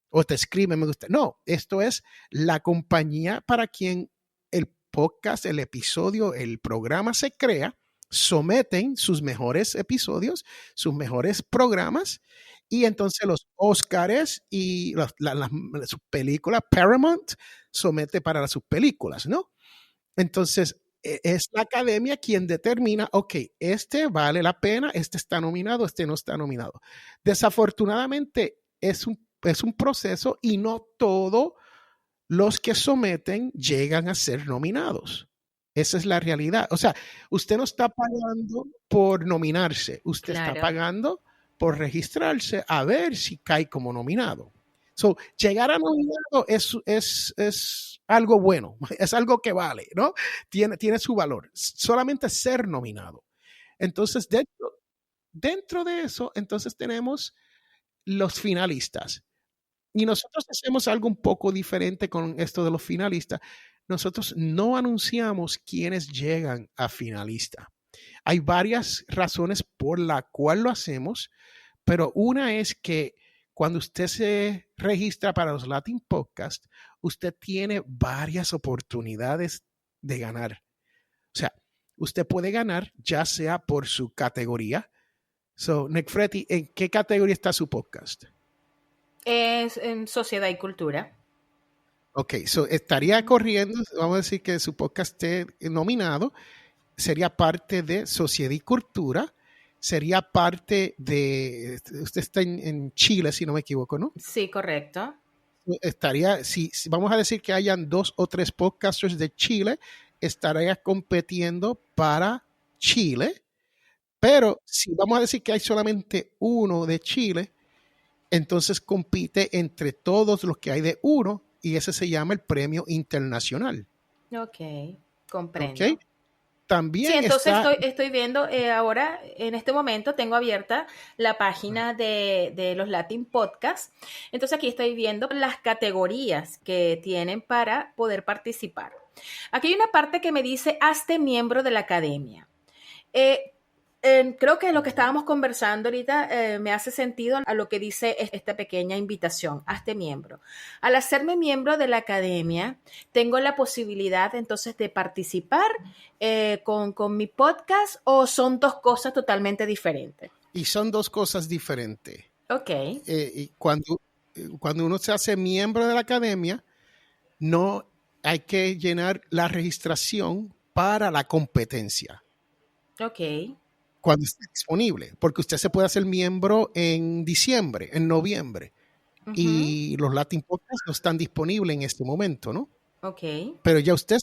O te escribe, me gusta. No, esto es la compañía para quien el podcast, el episodio, el programa se crea, someten sus mejores episodios, sus mejores programas, y entonces los Óscares y su película Paramount somete para sus películas, ¿no? Entonces, es la academia quien determina, ok, este vale la pena, este está nominado, este no está nominado. Desafortunadamente, es un proceso y no todos los que someten llegan a ser nominados. Esa es la realidad. O sea, usted no está pagando por nominarse, usted está Claro. pagando por registrarse a ver si cae como nominado. So, llegar a nominado es algo bueno, es algo que vale, ¿no? Tiene su valor. Solamente ser nominado. Entonces, dentro de eso, entonces tenemos los finalistas. Y nosotros hacemos algo un poco diferente con esto de los finalistas. Nosotros no anunciamos quiénes llegan a finalista. Hay varias razones por la cual lo hacemos, pero una es que cuando usted se registra para los Latin Podcast, usted tiene varias oportunidades de ganar. O sea, usted puede ganar ya sea por su categoría. So, Necfreti, ¿en qué categoría está su podcast? Es en sociedad y cultura. Ok, so estaría corriendo, vamos a decir que su podcast esté nominado, sería parte de Sociedad y Cultura, sería parte de, usted está en Chile, si no me equivoco, ¿no? Sí, correcto. Estaría, si vamos a decir que hayan 2 o 3 podcasters de Chile, estaría compitiendo para Chile, pero si vamos a decir que hay solamente uno de Chile, entonces compite entre todos los que hay de uno y ese se llama el premio internacional. Ok, comprendo. ¿Ok? También Sí, entonces está... estoy viendo ahora, en este momento tengo abierta la página de los Latin Podcasts. Entonces aquí estoy viendo las categorías que tienen para poder participar. Aquí hay una parte que me dice, hazte miembro de la academia. Creo que lo que estábamos conversando ahorita me hace sentido a lo que dice esta pequeña invitación, hazte miembro. Al hacerme miembro de la academia, tengo la posibilidad entonces de participar con mi podcast, o son dos cosas totalmente diferentes. Y son 2 cosas diferentes. Ok. Y cuando uno se hace miembro de la academia, no hay que llenar la registración para la competencia. Ok. Cuando esté disponible, porque usted se puede hacer miembro en diciembre, en noviembre, y los Latin Podcasts no están disponibles en este momento, ¿no? Ok. Pero ya usted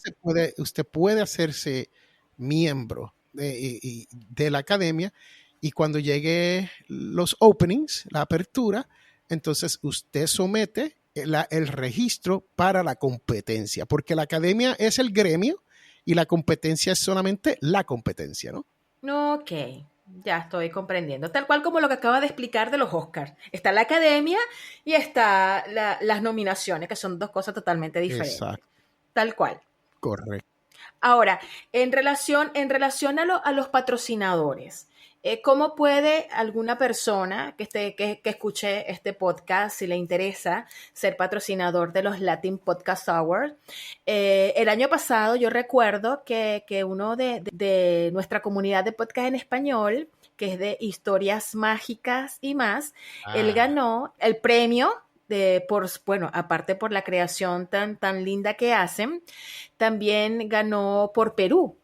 puede hacerse miembro de la academia, y cuando llegue los openings, la apertura, entonces usted somete el registro para la competencia, porque la academia es el gremio y la competencia es solamente la competencia, ¿no? Ok, ya estoy comprendiendo. Tal cual como lo que acaba de explicar de los Oscars. Está la academia y está las nominaciones, que son dos cosas totalmente diferentes. Exacto. Tal cual. Correcto. Ahora, en relación a los patrocinadores, ¿cómo puede alguna persona que escuche este podcast, si le interesa ser patrocinador de los Latin Podcast Awards? El año pasado yo recuerdo que uno de nuestra comunidad de podcast en español, que es de historias mágicas y más, él ganó el premio aparte por la creación tan linda que hacen, también ganó por Perú.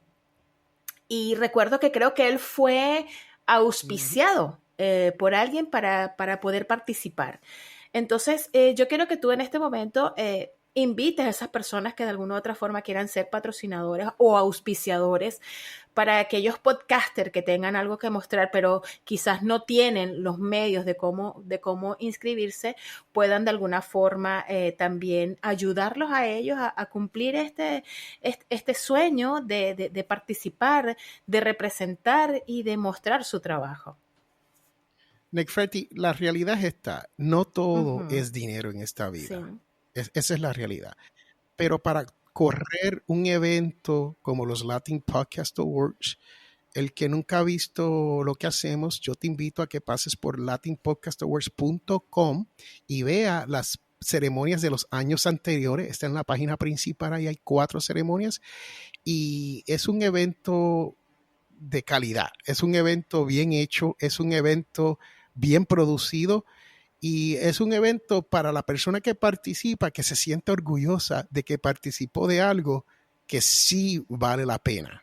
Y recuerdo que creo que él fue auspiciado por alguien para poder participar. Entonces, yo quiero que tú en este momento invites a esas personas que de alguna u otra forma quieran ser patrocinadores o auspiciadores para aquellos podcasters que tengan algo que mostrar, pero quizás no tienen los medios de cómo inscribirse, puedan de alguna forma también ayudarlos a ellos a cumplir este sueño de participar, de representar y de mostrar su trabajo. Nefertiti, la realidad es esta, no todo es dinero en esta vida. Sí. Esa es la realidad. Pero para correr un evento como los Latin Podcast Awards, el que nunca ha visto lo que hacemos, yo te invito a que pases por latinpodcastawards.com y vea las ceremonias de los años anteriores. Está en la página principal, ahí hay 4 ceremonias y es un evento de calidad, es un evento bien hecho, es un evento bien producido y es un evento para la persona que participa, que se siente orgullosa de que participó de algo que sí vale la pena.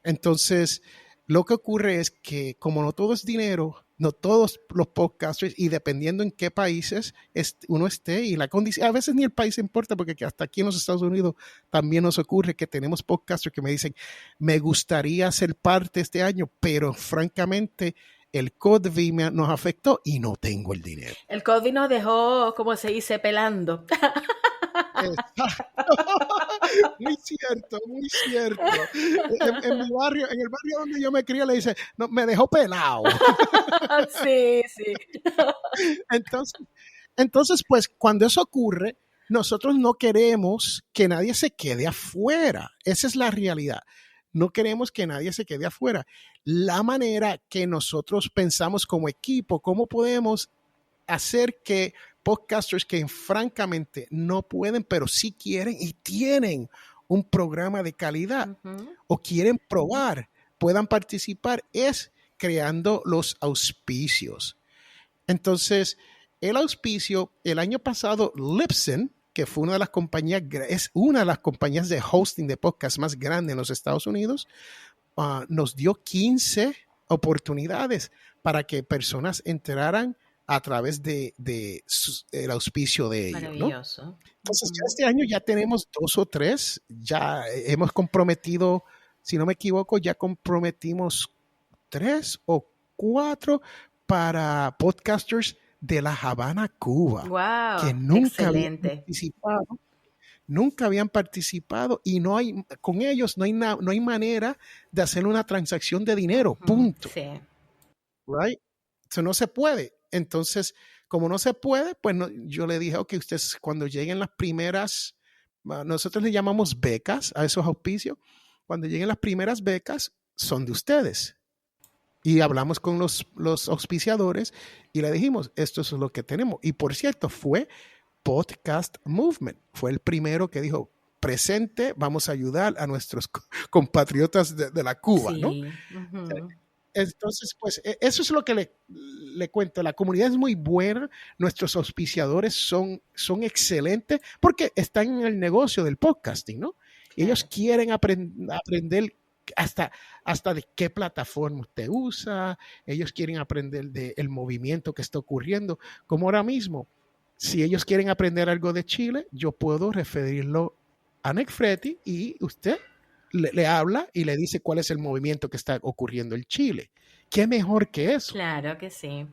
Entonces, lo que ocurre es que como no todo es dinero, no todos los podcasters, y dependiendo en qué países uno esté, y la condición, a veces ni el país importa, porque hasta aquí en los Estados Unidos también nos ocurre que tenemos podcasters que me dicen, me gustaría ser parte este año, pero francamente el COVID nos afectó y no tengo el dinero. El COVID nos dejó, como se dice, pelando. Muy cierto, muy cierto. En mi barrio, en el barrio donde yo me crié, le dice, no, me dejó pelado. Sí, sí. Entonces, pues, cuando eso ocurre, nosotros no queremos que nadie se quede afuera. Esa es la realidad. No queremos que nadie se quede afuera. La manera que nosotros pensamos como equipo, cómo podemos hacer que podcasters que francamente no pueden, pero sí quieren y tienen un programa de calidad o quieren probar, puedan participar, es creando los auspicios. Entonces, el auspicio, el año pasado, Libsyn, que fue una de las compañías, es una de las compañías de hosting de podcast más grande en los Estados Unidos, nos dio 15 oportunidades para que personas entraran a través de el auspicio de ellos. Maravilloso. ¿No? Entonces, ya este año ya tenemos 2 o 3, ya hemos comprometido, si no me equivoco, ya comprometimos 3 o 4 para podcasters de La Habana, Cuba, wow, que nunca habían participado y no hay, con ellos no hay manera de hacer una transacción de dinero, punto. Sí. Right? Eso no se puede. Entonces, como no se puede, pues yo le dije, ok, ustedes cuando lleguen las primeras, nosotros le llamamos becas a esos auspicios, cuando lleguen las primeras becas son de ustedes. Y hablamos con los auspiciadores y le dijimos, esto es lo que tenemos. Y por cierto, fue Podcast Movement. Fue el primero que dijo, presente, vamos a ayudar a nuestros compatriotas de la Cuba, sí. ¿No? Entonces, pues, eso es lo que le cuento. La comunidad es muy buena, nuestros auspiciadores son excelentes porque están en el negocio del podcasting, ¿no? Y ellos quieren aprender hasta de qué plataforma usted usa, ellos quieren aprender del movimiento que está ocurriendo, como ahora mismo, si ellos quieren aprender algo de Chile, yo puedo referirlo a Nefertiti y usted le habla y le dice cuál es el movimiento que está ocurriendo en Chile. ¿Qué mejor que eso? Claro que sí,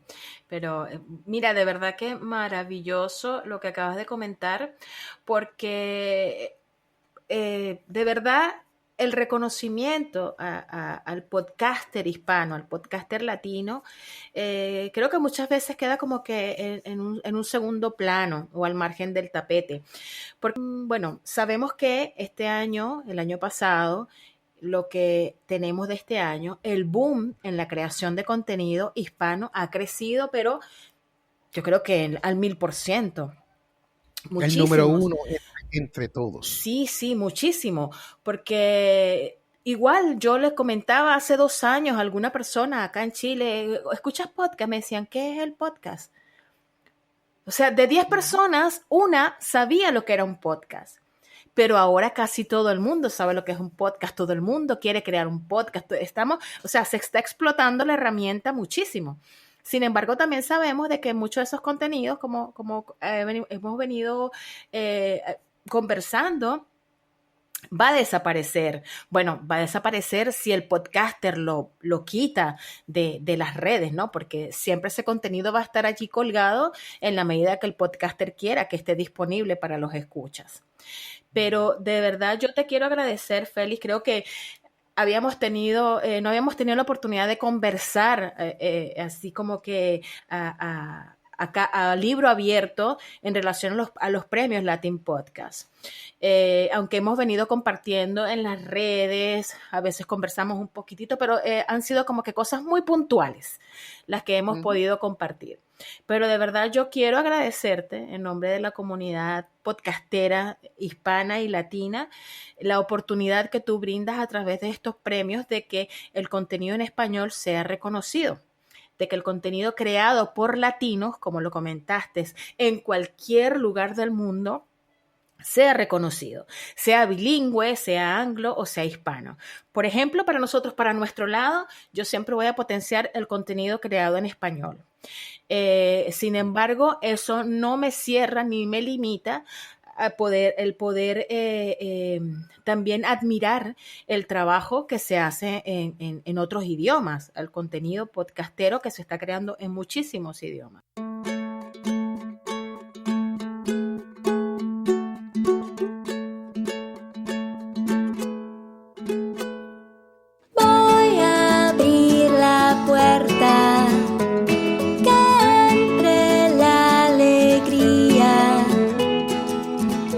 pero mira, de verdad que maravilloso lo que acabas de comentar, porque de verdad el reconocimiento al podcaster hispano, al podcaster latino, creo que muchas veces queda como que en un segundo plano o al margen del tapete. Porque, bueno, sabemos que este año, el año pasado, lo que tenemos de este año, el boom en la creación de contenido hispano ha crecido, pero yo creo que al 1000%. Muchísimos. El número 1 entre todos. Sí, muchísimo, porque igual yo les comentaba hace 2 años a alguna persona acá en Chile, ¿escuchas podcast? Me decían, ¿qué es el podcast? O sea, de 10 personas, una sabía lo que era un podcast, pero ahora casi todo el mundo sabe lo que es un podcast, todo el mundo quiere crear un podcast, se está explotando la herramienta muchísimo. Sin embargo, también sabemos de que muchos de esos contenidos, como hemos venido conversando, va a desaparecer. Bueno, va a desaparecer si el podcaster lo quita de las redes, ¿no? Porque siempre ese contenido va a estar allí colgado en la medida que el podcaster quiera que esté disponible para los escuchas. Pero de verdad yo te quiero agradecer, Félix. Creo que no habíamos tenido la oportunidad de conversar así como que a libro abierto en relación a los premios Latin Podcast. Aunque hemos venido compartiendo en las redes, a veces conversamos un poquitito, pero han sido como que cosas muy puntuales las que hemos podido compartir. Pero de verdad yo quiero agradecerte en nombre de la comunidad podcastera hispana y latina la oportunidad que tú brindas a través de estos premios de que el contenido en español sea reconocido, de que el contenido creado por latinos, como lo comentaste, en cualquier lugar del mundo, sea reconocido, sea bilingüe, sea anglo o sea hispano. Por ejemplo, para nosotros, para nuestro lado, yo siempre voy a potenciar el contenido creado en español. Sin embargo, eso no me cierra ni me limita a poder también admirar el trabajo que se hace en otros idiomas, el contenido podcastero que se está creando en muchísimos idiomas. Voy a abrir la puerta, que entre la alegría.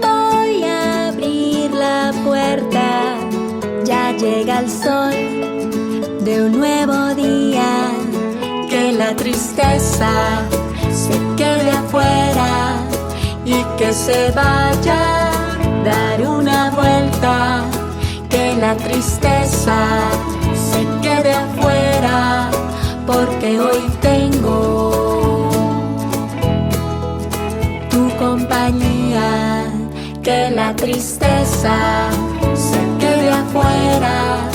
Voy a abrir la puerta, ya llega el sol de un nuevo día. Que la tristeza se quede afuera y que se vaya a dar una vuelta. Que la tristeza se quede afuera, porque hoy tengo tu compañía. Que la tristeza se quede afuera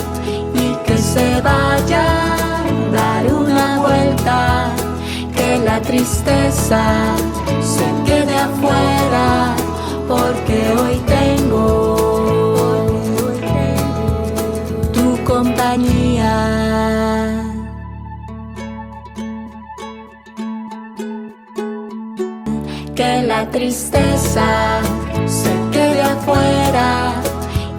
y que se vaya a dar una vuelta. Que la tristeza se quede afuera, porque hoy tengo tu compañía. Que la tristeza se quede afuera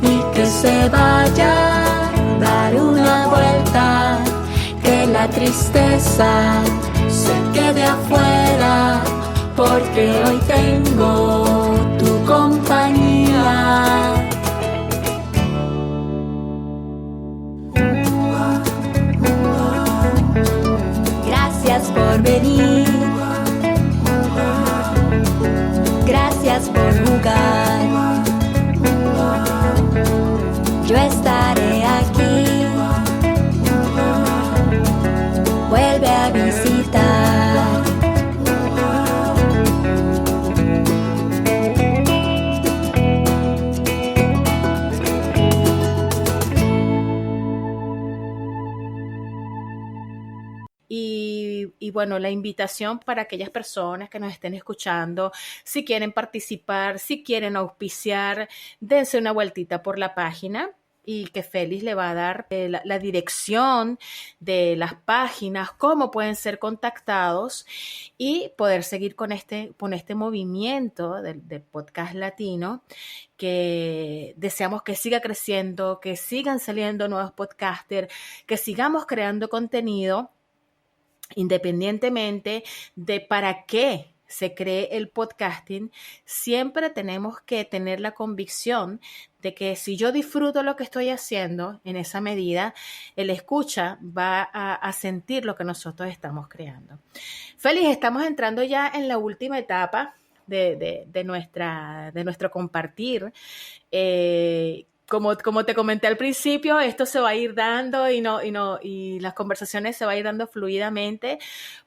y que se vaya a dar una vuelta. Que la tristeza se quede afuera, porque hoy tengo tu compañía. Gracias por venir. Gracias por jugar. Yo estaré aquí. Vuelve a visitar. Y bueno, la invitación para aquellas personas que nos estén escuchando, si quieren participar, si quieren auspiciar, dense una vueltita por la página y que Félix le va a dar la dirección de las páginas, cómo pueden ser contactados y poder seguir con este movimiento del podcast latino, que deseamos que siga creciendo, que sigan saliendo nuevos podcasters, que sigamos creando contenido independientemente de para qué se cree el podcasting. Siempre tenemos que tener la convicción de que si yo disfruto lo que estoy haciendo, en esa medida, el escucha va a sentir lo que nosotros estamos creando. Félix, estamos entrando ya en la última etapa de nuestro compartir. Como te comenté al principio, esto se va a ir dando y las conversaciones se va a ir dando fluidamente,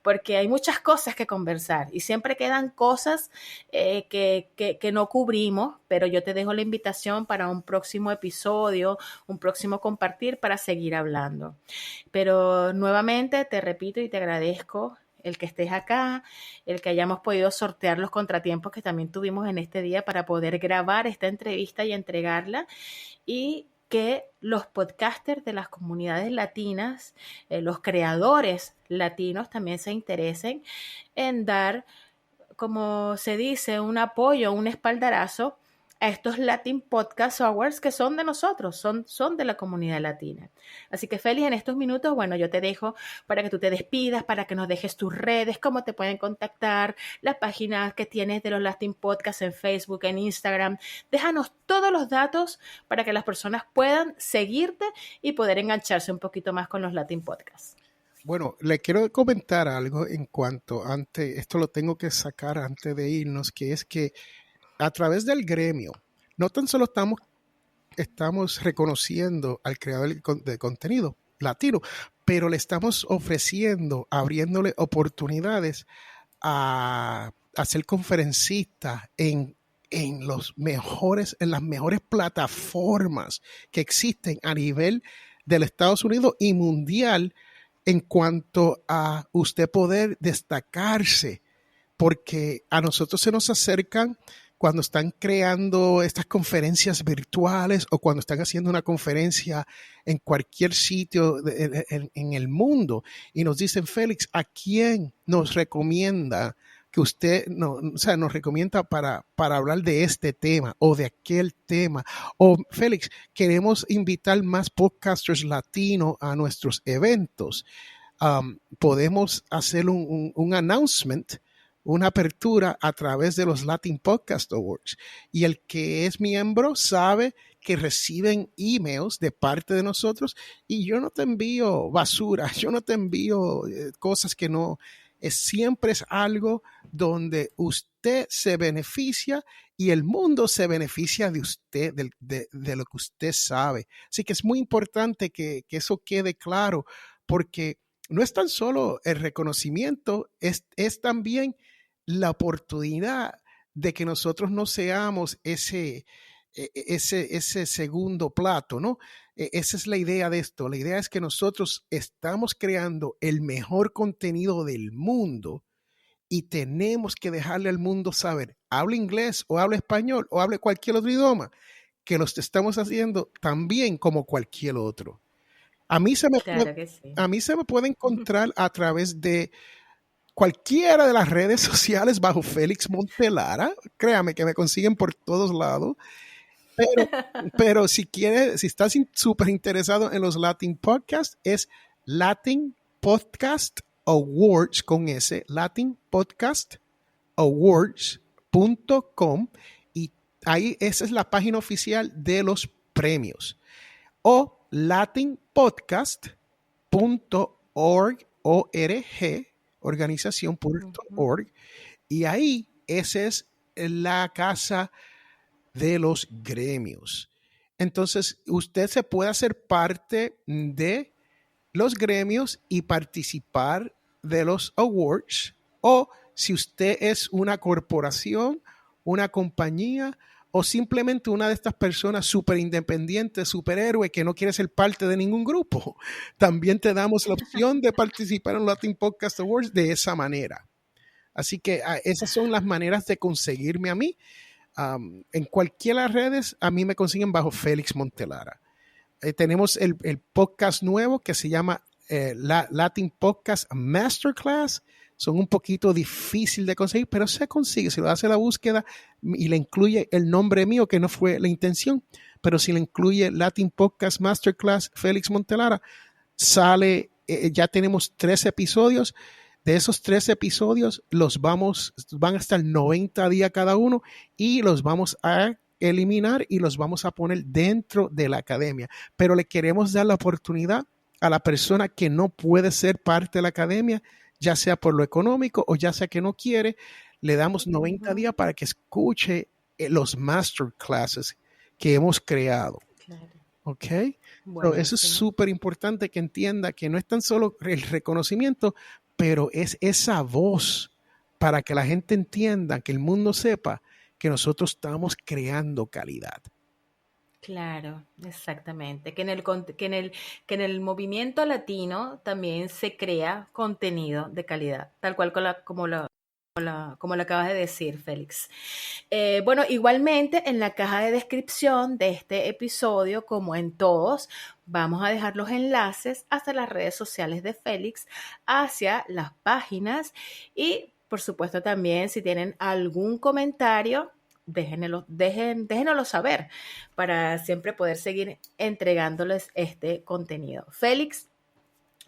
porque hay muchas cosas que conversar y siempre quedan cosas que no cubrimos, pero yo te dejo la invitación para un próximo episodio, un próximo compartir para seguir hablando. Pero nuevamente te repito y te agradezco el que estés acá, el que hayamos podido sortear los contratiempos que también tuvimos en este día para poder grabar esta entrevista y entregarla, y que los podcasters de las comunidades latinas, los creadores latinos también se interesen en dar, como se dice, un apoyo, un espaldarazo a estos Latin Podcast Awards que son de nosotros, son de la comunidad latina. Así que Félix, en estos minutos, bueno, yo te dejo para que tú te despidas, para que nos dejes tus redes, cómo te pueden contactar, las páginas que tienes de los Latin Podcasts en Facebook, en Instagram. Déjanos todos los datos para que las personas puedan seguirte y poder engancharse un poquito más con los Latin Podcasts. Bueno, le quiero comentar algo en cuanto antes, esto lo tengo que sacar antes de irnos, que es que a través del gremio, no tan solo estamos reconociendo al creador de contenido latino, pero le estamos ofreciendo, abriéndole oportunidades a ser conferencista en las mejores plataformas que existen a nivel del Estados Unidos y mundial en cuanto a usted poder destacarse, porque a nosotros se nos acercan cuando están creando estas conferencias virtuales o cuando están haciendo una conferencia en cualquier sitio en el mundo y nos dicen, Félix, ¿a quién nos recomienda que usted nos recomienda para hablar de este tema o de aquel tema? O Félix, queremos invitar más podcasters latinos a nuestros eventos. Podemos hacer un announcement, una apertura a través de los Latin Podcast Awards. Y el que es miembro sabe que reciben emails de parte de nosotros y yo no te envío basura, yo no te envío cosas que no, siempre es algo donde usted se beneficia y el mundo se beneficia de usted, de lo que usted sabe. Así que es muy importante que eso quede claro, porque no es tan solo el reconocimiento, es también la oportunidad de que nosotros no seamos ese segundo plato, ¿no? Esa es la idea de esto. La idea es que nosotros estamos creando el mejor contenido del mundo y tenemos que dejarle al mundo saber, hable inglés o hable español o hable cualquier otro idioma, que los estamos haciendo también como cualquier otro. A mí se me puede encontrar a través de cualquiera de las redes sociales bajo Félix Montelara. Créame que me consiguen por todos lados. Pero si estás súper interesado en los Latin Podcasts, es Latin Podcast Awards con S, latinpodcastawards.com, y ahí esa es la página oficial de los premios. O latinpodcast.org, organización.org, y ahí esa es la casa de los gremios. Entonces, usted se puede hacer parte de los gremios y participar de los awards, o si usted es una corporación, una compañía o simplemente una de estas personas súper independientes, superhéroe que no quiere ser parte de ningún grupo, también te damos la opción de participar en los Latin Podcast Awards de esa manera. Así que esas son las maneras de conseguirme a mí. En cualquiera de las redes a mí me consiguen bajo Félix Montelara. Tenemos el podcast nuevo que se llama Latin Podcast Masterclass. Son un poquito difícil de conseguir, pero se consigue. Si lo hace la búsqueda y le incluye el nombre mío, que no fue la intención, pero si le incluye Latin Podcast Masterclass Félix Montelara, sale, ya tenemos 3 episodios. De esos 3 episodios van a estar 90 días cada uno y los vamos a eliminar y los vamos a poner dentro de la academia. Pero le queremos dar la oportunidad a la persona que no puede ser parte de la academia, ya sea por lo económico o ya sea que no quiere, le damos 90 días para que escuche los masterclasses que hemos creado. Claro. ¿Ok? So, eso es súper importante que entienda que no es tan solo el reconocimiento, pero es esa voz para que la gente entienda, que el mundo sepa que nosotros estamos creando calidad. Claro, exactamente. Que en el movimiento latino también se crea contenido de calidad, tal cual como lo acabas de decir, Félix. Bueno, igualmente en la caja de descripción de este episodio, como en todos, vamos a dejar los enlaces hacia las redes sociales de Félix, hacia las páginas y, por supuesto, también si tienen algún comentario, déjenoslo saber para siempre poder seguir entregándoles este contenido. Félix,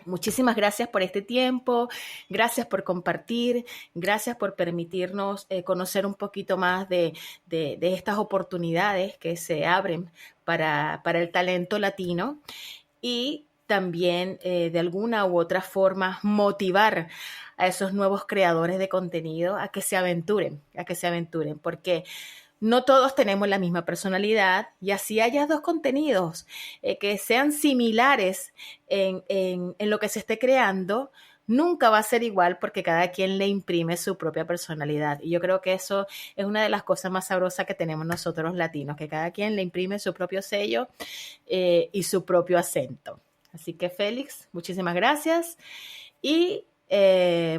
muchísimas gracias por este tiempo, gracias por compartir, gracias por permitirnos conocer un poquito más de estas oportunidades que se abren para el talento latino y también de alguna u otra forma motivar a esos nuevos creadores de contenido a que se aventuren, porque no todos tenemos la misma personalidad y así haya dos contenidos que sean similares en lo que se esté creando, nunca va a ser igual porque cada quien le imprime su propia personalidad. Y yo creo que eso es una de las cosas más sabrosas que tenemos nosotros los latinos, que cada quien le imprime su propio sello y su propio acento. Así que Félix, muchísimas gracias. Y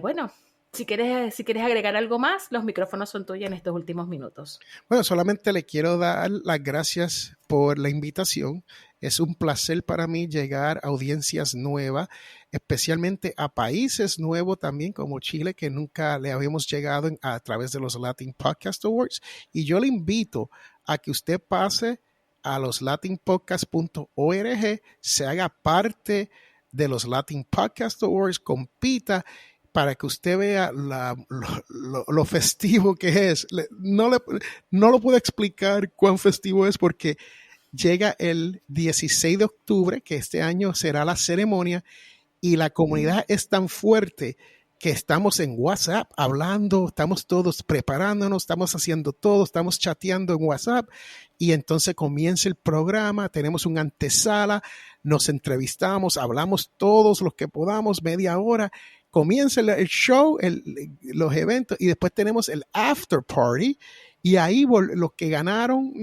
bueno, si quieres agregar algo más, los micrófonos son tuyos en estos últimos minutos. Bueno, solamente le quiero dar las gracias por la invitación. Es un placer para mí llegar a audiencias nuevas, especialmente a países nuevos también como Chile, que nunca le habíamos llegado a través de los Latin Podcast Awards. Y yo le invito a que usted pase a los latinpodcast.org, se haga parte de los Latin Podcast Awards, compita, para que usted vea lo festivo que es. No lo puedo explicar cuán festivo es porque llega el 16 de octubre, que este año será la ceremonia, y la comunidad es tan fuerte que estamos en WhatsApp hablando, estamos todos preparándonos, estamos haciendo todo, estamos chateando en WhatsApp y entonces comienza el programa, tenemos una antesala, nos entrevistamos, hablamos todos los que podamos, media hora, comienza el show, los eventos y después tenemos el after party y ahí los que ganaron,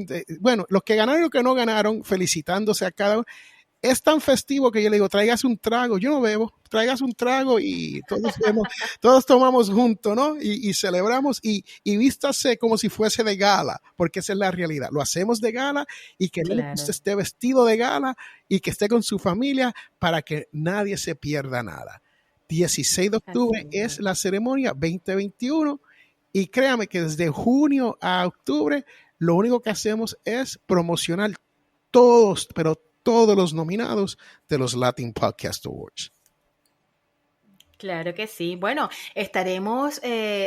los que ganaron y los que no ganaron, felicitándose a cada uno. Es tan festivo que yo le digo, tráigase un trago. Yo no bebo, tráigase un trago y todos tomamos juntos, ¿no? Y celebramos y vístase como si fuese de gala, porque esa es la realidad. Lo hacemos de gala y que Claro. usted esté vestido de gala y que esté con su familia para que nadie se pierda nada. 16 de octubre es la ceremonia 2021 y créame que desde junio a octubre lo único que hacemos es promocionar todos, pero todos los nominados de los Latin Podcast Awards. Claro que sí. Bueno, estaremos,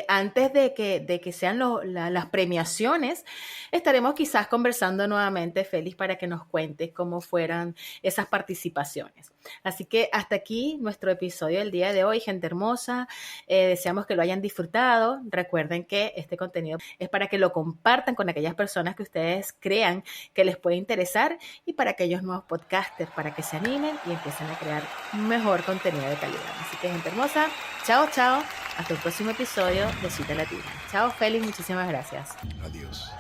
antes de que sean las premiaciones, estaremos quizás conversando nuevamente, Félix, para que nos cuentes cómo fueran esas participaciones. Así que hasta aquí nuestro episodio del día de hoy, gente hermosa. Deseamos que lo hayan disfrutado. Recuerden que este contenido es para que lo compartan con aquellas personas que ustedes crean que les puede interesar y para aquellos nuevos podcasters, para que se animen y empiecen a crear mejor contenido de calidad. Así que, gente hermosa, chao, chao. Hasta el próximo episodio de Cita Latina. Chao, Félix. Muchísimas gracias. Adiós.